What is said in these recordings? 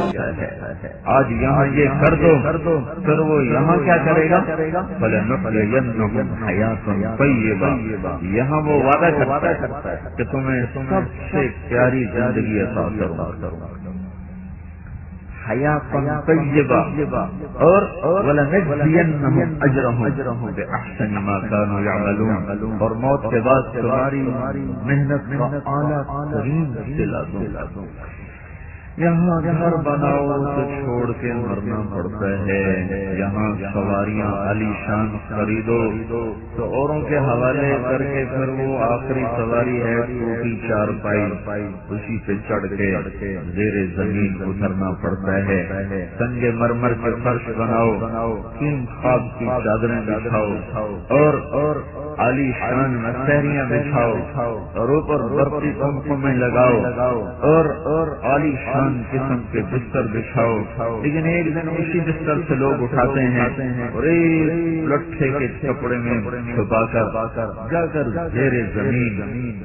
جاتا ہے۔ آج یہاں یہ کر دو پھر وہ یہاں کیا کرے گا؟ فَلَنُحْيِيَنَّهُمْ حَيَاةً طَيِّبَةً، یہاں وہ وعدہ کرتا ہے کہ تمہیں سب سے پیاری زندگی عطا کروں گا، حیاتاً طیبہ، اور وَلَنَجْزِيَنَّهُمْ أَجْرَهُمْ بِأَحْسَنِ مَا كَانُوا يَعْمَلُونَ، اور موت کے بعد تمہاری محنت کا اعلیٰ ترین صلہ دوں گا۔ یہاں گھر بناؤ تو چھوڑ کے مرنا پڑتا ہے، یہاں سواریاں عالی شان خریدو تو اوروں کے حوالے کر کے پھر وہ آخری سواری ہے ٹوٹی چارپائی، اسی پہ چڑھ کے زیر زمین اترنا پڑتا ہے۔ سنگ مرمر کے فرش بناؤ، تین خواب کی چادریں بچھاؤ اور عالی شان مسہریاں بچھاؤ اور اوپر برقی پنکھوں میں لگاؤ اور عالی شان قسم کے بستر بچھاؤ، لیکن ایک دن اسی بستر سے لوگ اٹھاتے ہیں اور ایک لٹھے کے کپڑے میں چھپا کر جا کر زیر زمین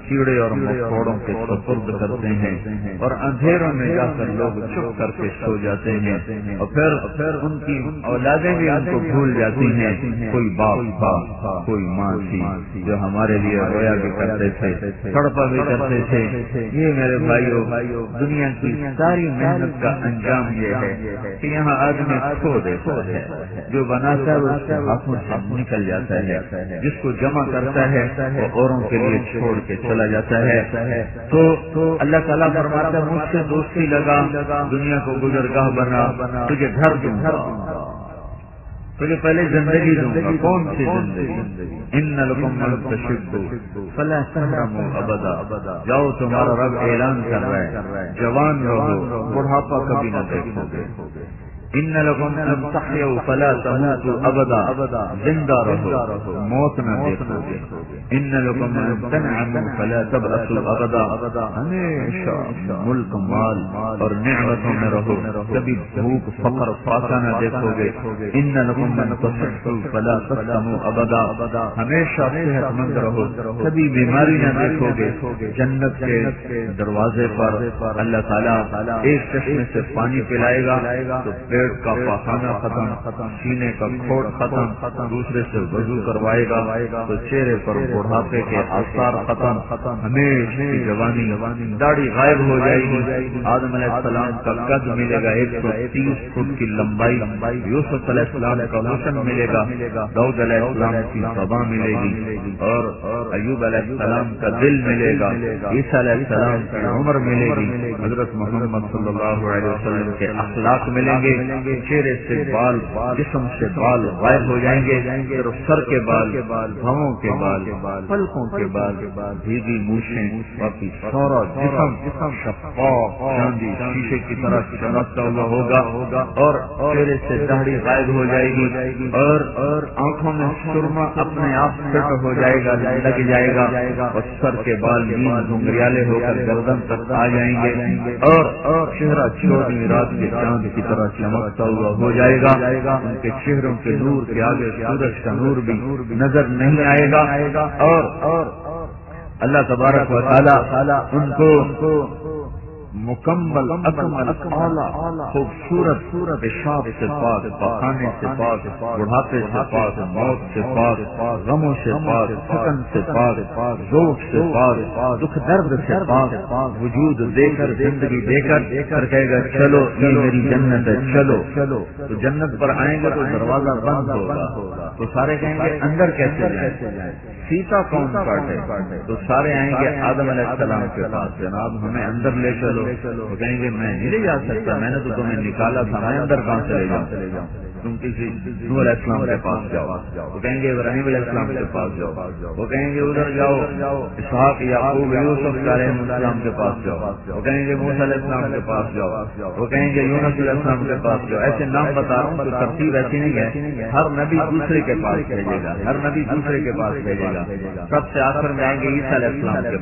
کیڑے اور مکوڑوں کے سپرد کرتے ہیں، اور اندھیروں میں جا کر لوگ چپ کر کے سو جاتے ہیں، اور پھر ان کی اولادیں بھی ان کو بھول جاتی ہیں۔ کوئی باپ تھا، کوئی ماں تھی جو ہمارے لیے رویا بھی کرتے تھے، تڑپا بھی کرتے تھے۔ یہ میرے بھائیوں، دنیا کی ساری محنت کا انجام یہ ہے کہ یہاں آدمی کھو دیتا ہے، جو بناتا ہے اس کے ہاتھوں سے نکل جاتا ہے، جس کو جمع کرتا ہے وہ اوروں کے لیے چھوڑ کے چلا جاتا ہے۔ تو اللہ تعالیٰ فرماتا ہے مجھ سے دوستی لگا، دنیا کو گزرگاہ بنا، تجھے گھر دوں گا، تجھے پہلے زندگی دوں گا۔ کون سی زندگی؟ ان لکم من تشبوا فلا تحرموا ابدا، جاؤ تمہارا رب اعلان کر رہا ہے جوان رہو، بڑھاپا کبھی نہ دیکھو گے۔ ان لکم ان تحیوا فلا تموتوا ابدا، زندہ رہو، موت نہ دیکھو گے۔ ان لکم ان تنعموا فلا تبأسوا ابدا، ہمیشہ ملک مال اور نعمتوں میں رہو، کبھی بھوک فقر فاقہ نہ دیکھو گے۔ ان لکم ان تصحوا فلا تسقموا ابدا، ہمیشہ صحت مند رہو، کبھی بیماری نہ دیکھو گے۔ جنت کے دروازے پر اللہ تعالیٰ ایک چشمے سے پانی پلائے گا تو پیٹ کا پاخانہ ختم، سینے کا کھوٹ ختم، دوسرے سے وضو کروائے گا تو چہرے پر بڑھاپے کے آثار ختم، ہمیشہ کی جوانی، داڑھی غائب ہو جائے گی۔ آدم علیہ السلام کا قد ملے گا 130 فٹ کی لمبائی، یوسف علیہ السلام کا حسن ملے گا، داؤد علیہ السلام کی زبان ملے گی، اور ایوب علیہ السلام کا دل ملے گا، عیسیٰ علیہ السلام کی عمر ملے گی، حضرت محمد صلی اللہ علیہ وسلم کے اخلاق ملیں گے، چہرے سے بال، جسم سے بال غائب ہو جائیں گے، صرف سر کے بال، بھووں کے بال، پلکوں کے بال، بھیگی مونچھیں، باقی سارا جسم شفاف چاندی شیشے کی طرح چمکتا ہوا ہوگا، اور چہرے سے داڑھی غائب ہو جائے گی، اور آنکھوں میں سرما اپنے آپ فٹ ہو جائے گا، لگ جائے گا، اور سر کے بال نیل گھنگریالے ہو کر گردن تک آ جائیں گے، اور چہرہ 14ویں رات کے چاند کی طرح چمکتا ہوا ہو جائے گا۔ ان کے چہروں کے نور کے آگے سورج کا نور بھی نظر نہیں آئے گا، اور اللہ تبارک و تعالی ان کو مکمل اکمل اعلیٰ خوبصورت پیشاب سے پاک، پخانے سے پاک، بڑھاپے سے پاک، موت سے پاک، غموں سے پاک، تھکن سے پاک، ذوق سے پاک، دکھ درد سے پاک وجود دے کر، زندگی دے کر کہے گا چلو یہ میری جنت ہے، چلو۔ تو جنت پر آئیں گے تو دروازہ بند ہوگا، تو سارے کہیں گے اندر کیسے جائیں؟ سیتا کون کاٹے؟ تو سارے آئیں گے آدم علیہ السلام کے پاس، جناب ہمیں اندر لے چلو۔ وہ کہیں گے میں نہیں لے جا سکتا، میں نے تو تمہیں نکالا تھا، میں اندر کہاں چلے جاؤں؟ تم کسی نوح علیہ السلام کے پاس جاؤ، وہ کہیں گے ابراہیم علیہ السلام کے پاس جاؤ، وہ کہیں گے ادھر جاؤ اسحاق یعقوب یوسف علیہ السلام کے پاس جاؤ، وہ کہیں گے موسیٰ علیہ السلام کے پاس جاؤ، وہ کہیں گے یونس علیہ السلام کے پاس جاؤ۔ ایسے نام بتا رہا ہوں تو ترتیب ایسی نہیں ہے، ہر نبی دوسرے کے پاس بھیجے گا، ہر نبی دوسرے کے پاس بھیجے گا۔ سب سے آخر میں آئیں گے عیسیٰ علیہ السلام کے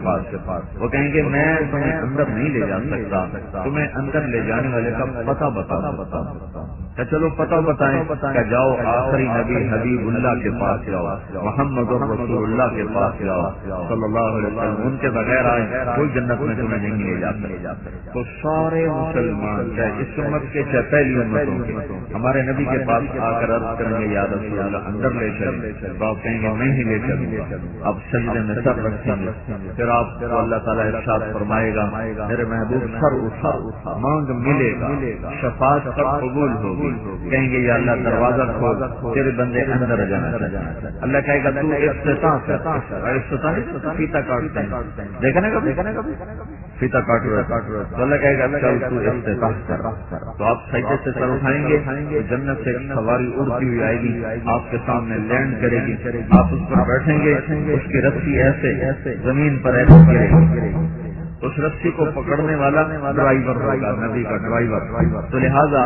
پاس، وہ کہیں گے میں تمہیں اندر نہیں لے جا سکتا، تمہیں اندر لے جانے والے کا پتہ بتا۔ چلو پتہ بتائیں بتائیں کہ جاؤ آخری نبی حبیب اللہ کے پاس جاؤ، محمد رسول اللہ کے پاس جاؤ صلی اللہ علیہ وسلم، ان کے بغیر آئے کوئی جنت میں تمہیں نہیں لے جاتا۔ تو سارے مسلمان چاہے اس امت کے چاہے پہلی امتوں کے ہمارے نبی کے پاس آ کر عرض کریں گے یا رسول اللہ اندر لے چلیں، تو آپ کہیں گے میں ہی لے چلوں، اب سجدے میں سر رکھیں گے، پھر آپ کو اللہ تعالیٰ ارشاد فرمائے گا میرے محبوب سر اٹھا، مانگ ملے گا، شفاعت کب قبول ہوگی، کہیں گے یا اللہ دروازہ کھول، تیرے بندے اندر جانا چاہتے، اللہ کہے گا تو افتتاح فیتا کاٹتے ہیں، دیکھا نا کبھی فیتا کاٹ رہا، تو اللہ کہے گا چل تو افتتاح کر، تو آپ سجدے سے سر اٹھائیں گے، جنت سے سواری اڑتی ہوئی آئے گی، آپ کے سامنے لینڈ کرے گی، آپ اس پر بیٹھیں گے، اس کی رسی ایسے زمین پر ایسے گرے گی، اس رسی کو پکڑنے والا ڈرائیور ہوگا، نبی کا ڈرائیور، تو لہذا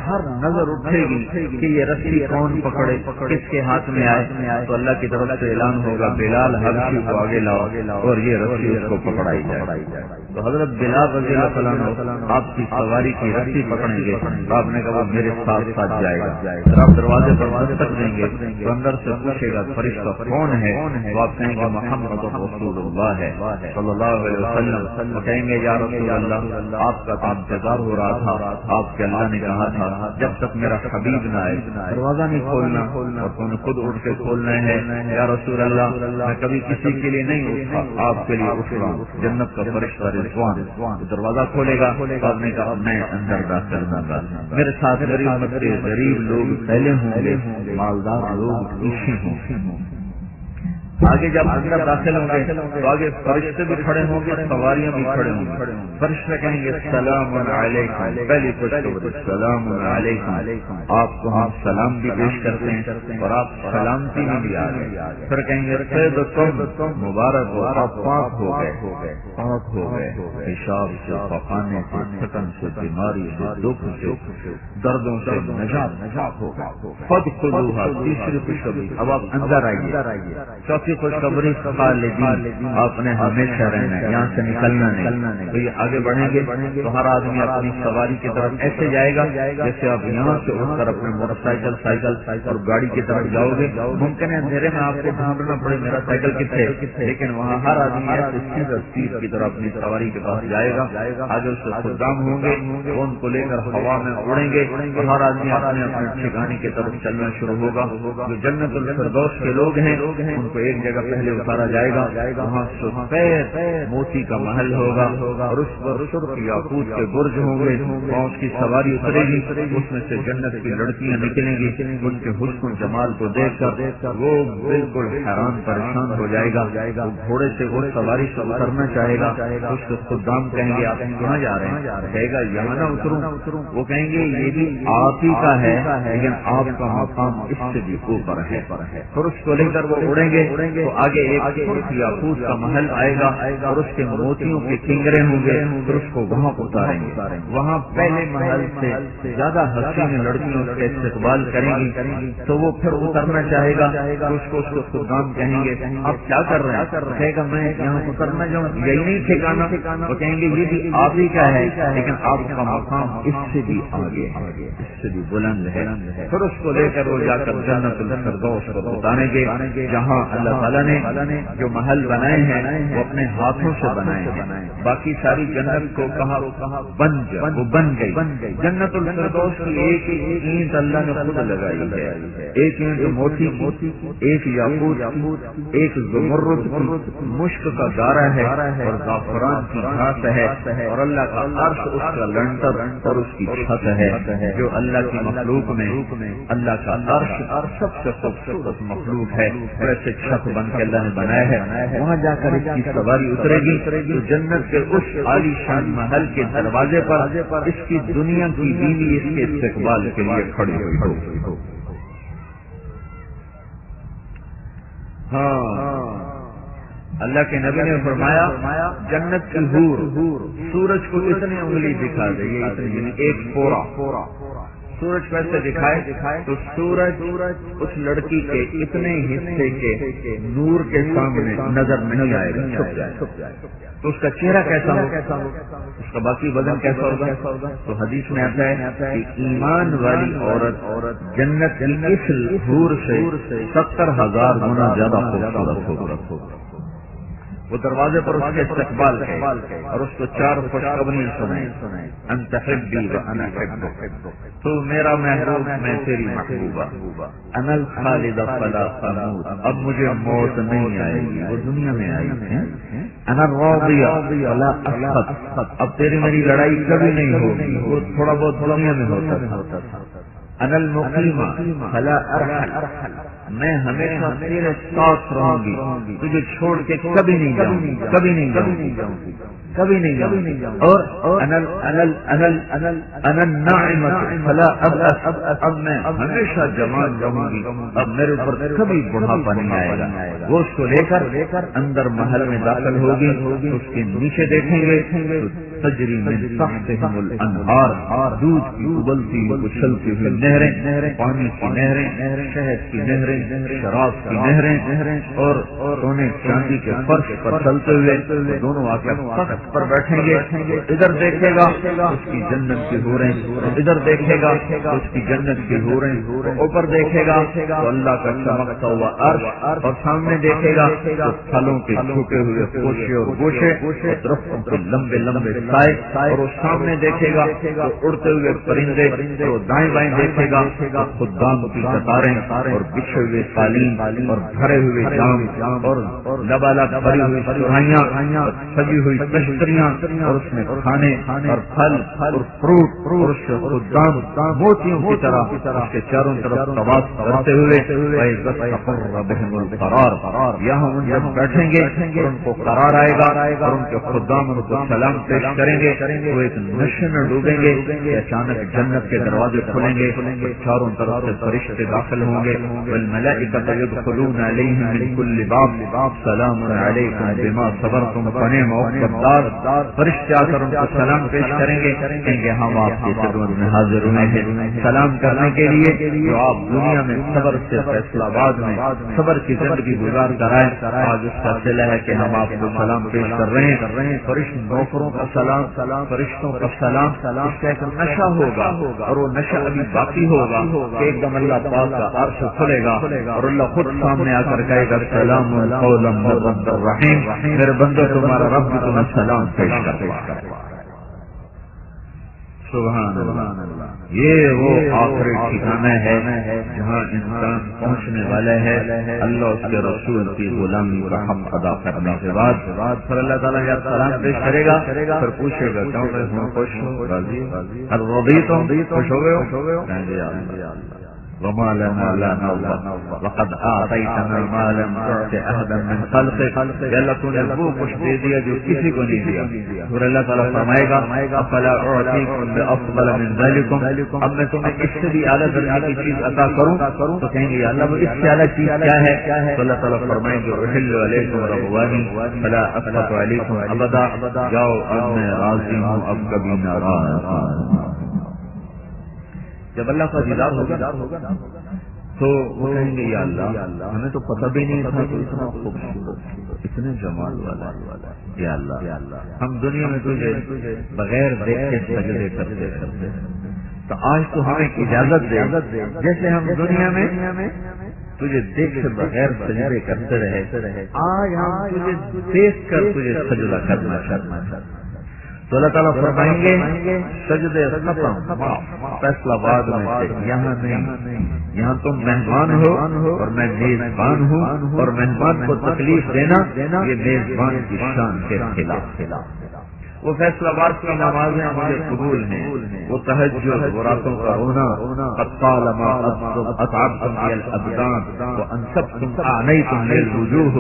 ہر نظر اٹھے گی کہ یہ رسی کون پکڑے، کس کے ہاتھ میں آئے، تو اللہ کی طرف سے اعلان ہوگا بلال حبشی کو آگے لاؤ اور یہ رسی اس کو پکڑائی جائے، تو حضرت بلال رضی اللہ عنہ آپ کی سواری کی رسی پکڑیں گے، آپ نے کہا وہ میرے ساتھ ساتھ جائے گا، پھر آپ دروازے پر دستک دیں گے تو اندر سے پوچھے گا فرشتہ کون ہے، تو آپ کہیں گے محمد رسول اللہ ہے صلی اللہ علیہ وسلم، وہ کہیں گے یا رسول اللہ آپ کا تو انتظار ہو رہا تھا، آپ کے اللہ نے کہا تھا جب تک میرا حبیب نہ آئے دروازہ نہیں کھولنا، اور تو نے خود اٹھ کے کھولنا ہے، یا رسول اللہ میں کبھی کسی کے لیے نہیں اٹھا، آپ کے لیے اٹھ رہا ہوں، جنت کا فرشتہ رضوان دروازہ کھولے گا، آپ نے کہا میں اندر داخل ہوں گا، میرے ساتھ میری امت کے غریب لوگ پہلے ہوں گے، مالدار لوگ پیچھے ہوں گے، آگے جب اندر داخل ہوں گے تو آگے فرشتے بھی کھڑے ہوں گے، سواریاں بھی کھڑے ہوں گے، فرشتے کہیں گے سلام علیکم، پہلی خوشخبری سلام علیکم، آپ کو ہم سلام بھی پیش کرتے ہیں اور آپ سلامتی میں بھی آ گئے، پھر کہیں گے طیبتم مبارک ہو، آپ پاک ہو گئے، پیشاب سے، پخانے سے، تھکن سے، بیماری سے، دکھ سے، دردوں سے نجات ہو گئے، فادخلوها، تیسری خوشخبری اب آپ اندر آئیے، چوتھی خوشخبری خالدین، آپ نے ہمیشہ رہنا ہے، یہاں سے نکلنا نہیں، تو یہ آگے بڑھیں گے تو ہر آدمی اپنی سواری کی طرف ایسے جائے گا جیسے آپ یہاں سے اٹھ کر اپنے موٹر سائیکل اور گاڑی کی طرف جاؤ گے، ممکن ہے اندھیرے میں آپ کو ڈھونڈنا پڑے میرا سائیکل کتنے، لیکن وہاں ہر آدمی ایسے سیدھا سیدھ کی طرف اپنی سواری کے پاس جائے گا، آگے اس سے خدام ہوں گے، وہ ان کو لے کر ہوا میں اڑیں گے اور ہر آدمی اپنے اپنے ٹھکانے کی طرف چلنا شروع ہوگا، جو جنت الفردوس کے لوگ ہیں ان کو ایک جگہ پہلے اتارا جائے گا، وہاں سفید موتی کا محل ہوگا اور اس پر سرخ یاقوت کے برج ہوں گے، وہاں اس کی سواری اترے گی، اس میں سے جنت کی لڑکیاں نکلیں گی، ان کے حسن و جمال کو دیکھ کر وہ بالکل حیران پریشان ہو جائے گا، وہ گھوڑے سے اس سواری سے اترنا چاہے گا، اس کو خدام کہیں گے آپ کہاں جا رہے ہیں، کہے گا یہاں نہ اتروں، وہ کہیں گے یہ بھی آپ ہی کا ہے لیکن آپ کا مقام اس سے بھی اوپر ہے، پھر اس کو لے کر وہ اڑیں گے تو آگے ایک یاقوت کا محل آئے گا اور اس کے موتیوں کے کنگرے ہوں گے، پھر اس کو وہاں اتاریں گے، وہاں پہلے محل سے زیادہ حسین لڑکیوں کے استقبال کریں گی، تو وہ پھر اترنا چاہے گا، اس کو خدام کہیں گے آپ کیا کر رہے ہیں، کہے گا میں یہاں اترنا جاؤں، یہی نہیں ٹھکانا، وہ کہیں گے یہ بھی آپ ہی کا ہے لیکن آپ کا مقام اس سے بھی آگے ہے، اس سے بھی بلند ہے، پھر اس کو لے کر وہ جا کر جنت الفردوس کو اتاریں گے، جہاں اللہ تعالیٰ نے جو محل بنائے ہیں وہ اپنے ہاتھوں سے بنائے ہیں، باقی ساری جنت کو کہا بن جا، وہ بن گئی، جنت الفردوس کی ایک اینٹ اللہ نے خود لگائی ہے، ایک اینٹ موتی کی، ایک یاقوت، ایک زمرد کی، مشک کا دارہ ہے اور زعفران کی گھاس ہے، اور اللہ کا عرش اس کا لنٹر اور اس کی چھت ہے، جو اللہ کی مخلوق میں اللہ کا عرش سب سے خوبصورت مخلوق ہے، ایسے چھت بن کے اللہ نے بنایا ہے، وہاں جا کر اس کی سواری اترے گی تو جنت کے اس عالی شان محل کے دروازے پر اس کی دنیا کی بیوی اس کے استقبال کے لیے کھڑی ہوئی ہو، ہاں اللہ کے نبی نے فرمایا جنت کی حور سورج کو اتنی انگلی دکھا دے، یہ اتنی ایک پورا سورج کیسے دکھائے تو سورج اس لڑکی کے اتنے حصے کے نور کے سامنے نظر نہیں آئے گا، چھپ جائے تو اس کا چہرہ کیسا ہو، اس کا باقی بدن کیسا ہوگا؟ تو حدیث میں آتا ہے کہ ایمان والی عورت جنت کی اس حور سے 70,000 گنا زیادہ خوبصورت ہوگا۔ وہ دروازے پر اس کے استقبال ہے اور اس کو 4 خوشخبریاں سنائیں، انت حبی و انا حبک، تو میرا محبوب میں تیری محبوبہ، انا الخالد فلا اموت، اب مجھے موت نہیں آئے گی، وہ دنیا میں آئی ہے، انا الراضیہ فلا اسخط، اب تیری میری لڑائی کبھی نہیں ہوگی، وہ تھوڑا بہت دنیا میں ہوتا تھا، انا المقیمہ فلا ارحل، میں ہمیشہ تیرے ساتھ رہوں گی، تجھے چھوڑ کے کبھی نہیں جاؤں گی، کبھی نہیں جاؤں گی، اور انا الناعمۃ فلا ابأس، اب میں ہمیشہ جوان رہوں گی، اب میرے اوپر کبھی بڑھاپا نہیں آئے گا۔ وہ اس کو لے کر اندر محل میں داخل ہوگی، اس کے نیچے دیکھیں گے تجری من تحتہم الانہار، دودھ کی ابلتی اچھلتی ہوئی نہریں، پانی کی نہریں، شہد کی نہریں، شراب کی نہریں، اور سونے چاندی کے فرش پر چلتے ہوئے دونوں آ کر تخت پر بیٹھیں گے، ادھر دیکھے گا اس کی جنت کی حوریں، ادھر دیکھے گا اس کی جنت کی حوریں، اوپر دیکھے گا تو اللہ کا چمکتا ہوا عرش، اور سامنے دیکھے گا تو پھلوں کے چھپے ہوئے خوشے اور گوشے، درختوں کے لمبے لمبے سائے، اور وہ سامنے دیکھے گا تو اڑتے ہوئے پرندے، تو دائیں بائیں دیکھے گا تو خدام کی قطاریں اور بچھے ہوئے قالین اور بھرے ہوئے جام اور لبالب بھری ہوئی سرائیاں اور سجی ہوئی تشتریاں، اور اس میں کھانے اور پھل اور فروٹ، اور اس کے خدام موتیوں کی طرح اس کے چاروں طرف طواف کرتے ہوئے بہم القرار، یہاں ان جب بیٹھیں گے اور ان کو قرار آئے گا اور ان کے خدام ان کو سلام پیش کریں گے، وہ ایک نشے میں ڈوبیں گے کہ اچانک جنت کے دروازے کھلیں گے، چاروں طرف سے فرشتے داخل ہوں گے، والملائکۃ یدخلون علیہم من کل باب سلام علیکم بما صبرتم فنعم عقبی الدار، فرشتے آ کر ان کو سلام پیش کریں گے، کہیں گے ہم آپ کی خدمت میں حاضر ہوئے ہیں سلام کرنے کے لیے، جو آپ دنیا میں صبر سے فیصلہ آباد میں صبر کی زندگی گزار کر آئے، آج اس کا صلہ ہے کہ ہم آپ کو سلام پیش کر رہے ہیں، فرشت نوکروں کا سلام، فرشتوں کا سلام، اس کا ایک نشہ ہوگا، اور وہ نشہ ابھی باقی ہوگا کہ ایک دم اللہ پاک کا عرش کھلے گا اور اللہ خود سامنے آ کر کہے گا سلام قولا من رب الرحیم، میرے بندو تمہارا رب بھی تمہیں سلام پیش کرے۔ سبحان اللہ، یہ وہ آخری ٹھکانہ ہے جہاں انسان پہنچنے والا ہے اللہ اس کے رسول کی غلامی کا حق ادا کرنے کے بعد، پھر اللہ تعالیٰ یا سلام پیش کرے گا، پھر پوچھے گا کیوں میں ہوں خوش ہوں، راضی رضیتم، خوش ہو گئے وما لنا لا نرضى وقد اعطيتنا ما لم تعط احدا من خلقك، یا اللہ تو نے وہ کچھ دے دیا جو کسی کو نہیں دیا، پھر اللہ تعالیٰ فرمائے گا افلا اعطيكم بافضل من ذلكم، اب میں تمہیں اس سے بھی اعلیٰ درجے کی چیز عطا کروں، تو کہیں گے اللہ وہ اس سے اعلیٰ چیز کیا ہے، تو اللہ تعالیٰ فرمائیں گے احل علیکم رضوانی فلا اسخط علیکم ابدا، جاؤ اب میں راضی ہوں اب کبھی ناراض۔ جب اللہ کا دیدار ہوگا تو وہ کہیں گے یا اللہ ہمیں تو پتہ بھی نہیں تھا کہ اتنا خوبصورت اتنے جمال والا، یا اللہ ہم دنیا میں تجھے بغیر دیکھے سجدے کرتے تو آج تو ہمیں اجازت دے جیسے ہم دنیا میں تجھے دیکھے بغیر سجدے کرتے رہے، آج ہم تجھے دیکھ کر تجھے سجدہ کرنا چاہتے، تو اللہ تعالیٰ فرمائیں گے سجدے ختم، فیصلہ آباد میں سے یہاں نہیں، یہاں تم مہمان ہو اور میں میزبان ہوں، اور مہمان کو تکلیف دینا یہ میزبان کی شان کے خلاف۔ وہ فیصلہ آباد کی نمازیں مجھے قبول ہیں، وہ تہجد، وہ راتوں کا رونا، قد طالما اتعبتم لي الابدان وانصبتم اعنيتم لي الوجوه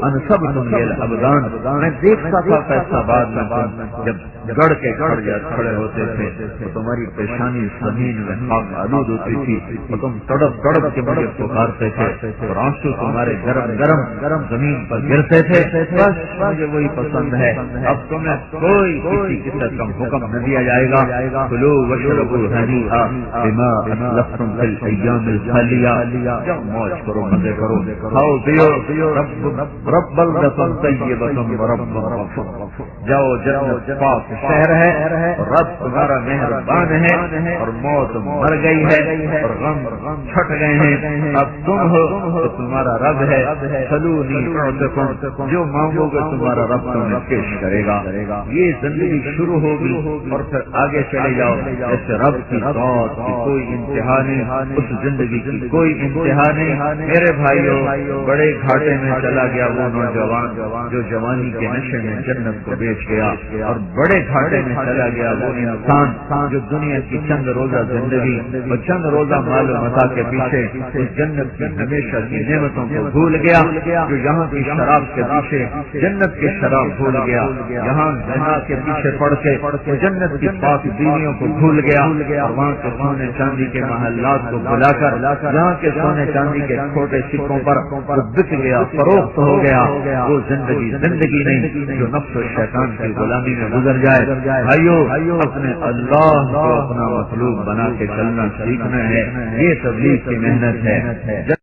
وانصبتم لي الابدان، میں دیکھتا تھا فیصلہ آباد میں جب گڑ کے کھڑے ہوتے تھے تو تمہاری پیشانی زمین میں خاک آلود ہوتی تھی، تو تم تڑپ تڑپ کے مجھے پکارتے تھے اور آنسو تمہارے گرم گرم زمین پر گرتے تھے، بس مجھے وہی پسند ہے، اب تمہیں کوئی کسی قسم کا حکم نہ دیا جائے گا. کلو وشربوا ہنیئا بما اسلفتم فی الایام الخالیہ. جاؤ موج کرو, مزے کرو, کھاؤ پیو. رب بلدۃ طیبۃ ورب غفور. جاؤ, جنت پاک شہر ہے, رب تمہارا مہربان ہے, اور موت مر گئی ہے اور غم چھٹ گئے ہیں, اب تم ہو تو تمہارا رب ہے. سلونی اعطکم, جو مانگو گے تمہارا رب تمہیں پیش کرے گا. یہ زندگی شروع ہوگی اور پھر آگے چلے جاؤ. جیسے رب کی ذات کی کوئی انتہا نہیں, اس زندگی کی کوئی انتہا نہیں. میرے بھائیوں, بڑے گھاٹے میں چلا گیا وہ نوجوان جو جوانی کے نشے میں جنت کو بیچ گیا, اور بڑے گھاٹے میں چلا گیا وہ انسان جو دنیا کی چند روزہ زندگی اور چند روزہ مال و متاع کے پیچھے اس جنت کی ہمیشہ کی نعمتوں کو بھول گیا, جو یہاں کی شراب کے پیچھے جنت کی شراب بھول گیا, یہاں زنا کے پیچھے پڑ کے جنت کی پاک بیویوں کو بھول گیا, اور وہاں کے سونے چاندی کے محلات کو بلا کر یہاں کے سونے چاندی کے چھوٹے سکوں پر بک گیا, فروخت ہو گیا. وہ زندگی نہیں جو نفس و شیطان کی غلامی میں گزر جائے. بھائیو, اپنے اللہ کو اپنا مطلوب بنا کے چلنا سیکھنا ہے, یہ تبلیغ کی محنت ہے.